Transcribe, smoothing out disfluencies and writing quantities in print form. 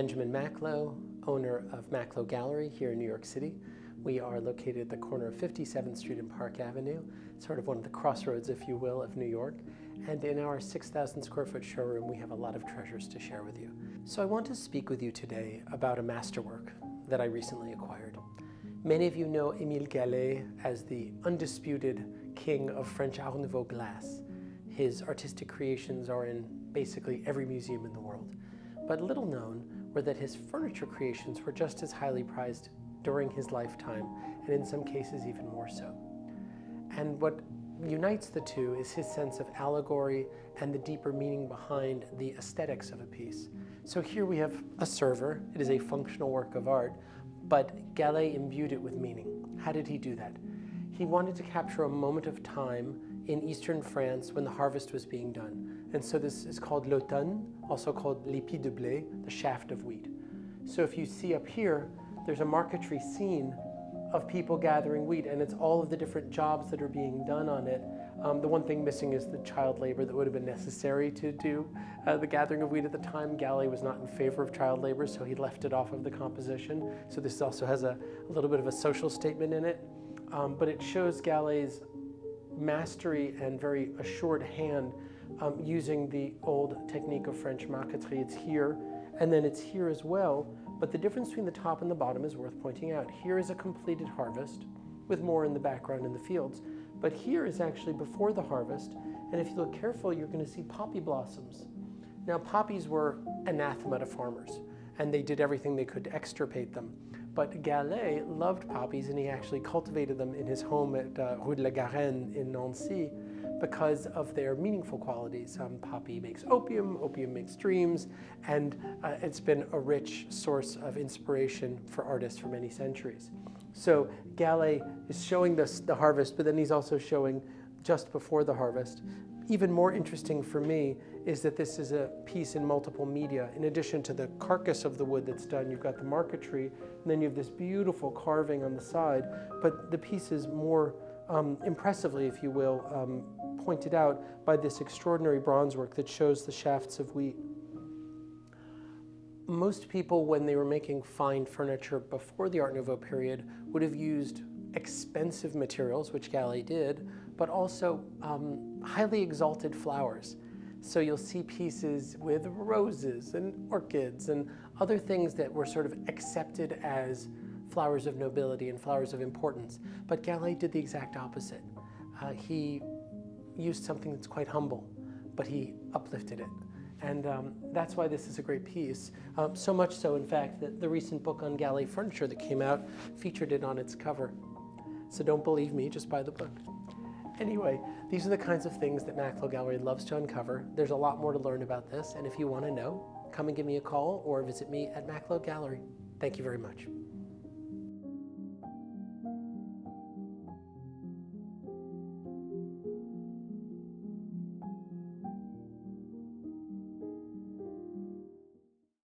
Benjamin Macklowe, owner of Macklowe Gallery here in New York City. We are located at the corner of 57th Street and Park Avenue, sort of one of the crossroads, if you will, of New York. And in our 6,000 square foot showroom, we have a lot of treasures to share with you. So I want to speak with you today about a masterwork that I recently acquired. Many of you know Émile Gallé as the undisputed king of French Art Nouveau glass. His artistic creations are in basically every museum in the world. But little known were that his furniture creations were just as highly prized during his lifetime, and in some cases even more so. And what unites the two is his sense of allegory and the deeper meaning behind the aesthetics of a piece. So here we have a server. It is a functional work of art, but Gallé imbued it with meaning. How did he do that? He wanted to capture a moment of time in eastern France when the harvest was being done. And so this is called l'automne, also called l'épi de blé, the shaft of wheat. So if you see up here, there's a marquetry scene of people gathering wheat, and it's all of the different jobs that are being done on it. The one thing missing is the child labor that would have been necessary to do the gathering of wheat at the time. Gallé was not in favor of child labor, so he left it off of the composition. So this also has a little bit of a social statement in it, but it shows Gallé's mastery and very assured hand using the old technique of French marquetry. It's here, and then it's here as well. But the difference between the top and the bottom is worth pointing out. Here is a completed harvest with more in the background in the fields. But here is actually before the harvest. And if you look carefully, you're going to see poppy blossoms. Now, poppies were anathema to farmers, and they did everything they could to extirpate them. But Gallé loved poppies, and he actually cultivated them in his home at Rue de la Garenne in Nancy because of their meaningful qualities. Poppy makes opium, opium makes dreams, and it's been a rich source of inspiration for artists for many centuries. So Gallé is showing the harvest, but then he's also showing just before the harvest. Even more interesting for me is that this is a piece in multiple media. In addition to the carcass of the wood that's done, you've got the marquetry, and then you have this beautiful carving on the side, but the piece is more impressively, if you will, pointed out by this extraordinary bronze work that shows the shafts of wheat. Most people, when they were making fine furniture before the Art Nouveau period, would have used expensive materials, which Gallé did, but also highly exalted flowers. So you'll see pieces with roses and orchids and other things that were sort of accepted as flowers of nobility and flowers of importance. But Gallé did the exact opposite. He used something that's quite humble, but he uplifted it. And that's why this is a great piece. So much so, in fact, that the recent book on Gallé furniture that came out featured it on its cover. So don't believe me, just buy the book. Anyway, these are the kinds of things that Macklowe Gallery loves to uncover. There's a lot more to learn about this, and if you want to know, come and give me a call or visit me at Macklowe Gallery. Thank you very much.